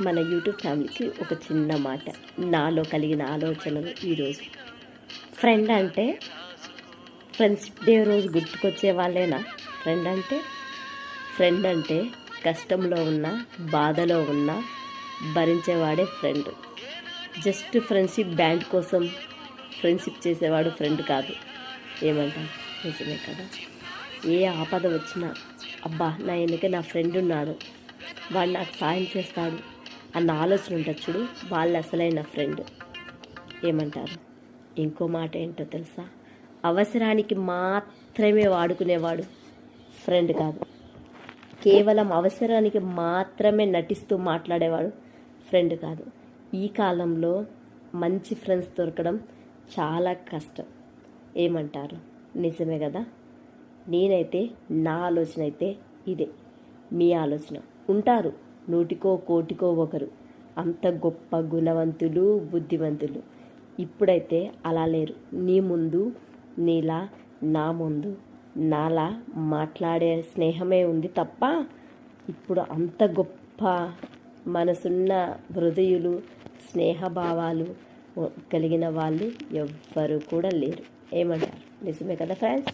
మన యూట్యూబ్ ఫ్యామిలీకి ఒక చిన్న మాట, నాలో కలిగిన ఆలోచనలు ఈరోజు. ఫ్రెండ్ అంటే ఫ్రెండ్షిప్ డే రోజు గుర్తుకొచ్చే వాళ్ళేనా ఫ్రెండ్ అంటే కష్టంలో ఉన్న, బాధలో ఉన్న భరించేవాడే ఫ్రెండ్. జస్ట్ ఫ్రెండ్షిప్ బ్యాండ్ కోసం ఫ్రెండ్షిప్ చేసేవాడు ఫ్రెండ్ కాదు. ఏమంటారు? నిజమే కదా. ఏ ఆపద వచ్చినా అబ్బా నా వెనక నా ఫ్రెండ్ ఉన్నాడు, వాడు నాకు సాయం చేస్తాడు అన్న ఆలోచన ఉంటుంది చూడు, వాళ్ళు అసలైన ఫ్రెండ్. ఏమంటారు? ఇంకో మాట ఏంటో తెలుసా? అవసరానికి మాత్రమే వాడుకునేవాడు ఫ్రెండ్ కాదు. కేవలం అవసరానికి మాత్రమే నటిస్తూ మాట్లాడేవాడు ఫ్రెండ్ కాదు. ఈ కాలంలో మంచి ఫ్రెండ్స్ దొరకడం చాలా కష్టం. ఏమంటారు? నిజమే కదా. నేనైతే నా ఆలోచన అయితే ఇదే. మీ ఆలోచన? ఉంటారు నూటికో కోటికో ఒకరు అంత గొప్ప గుణవంతులు, బుద్ధివంతులు. ఇప్పుడైతే అలా లేరు. నీ ముందు నీలా, నా ముందు నాలా మాట్లాడే స్నేహమే ఉంది తప్ప ఇప్పుడు అంత గొప్ప మనసున్న హృదయులు, స్నేహభావాలు కలిగిన వాళ్ళు ఎవ్వరూ కూడా లేరు. ఏమంటారు? నిజమే కదా ఫ్రెండ్స్.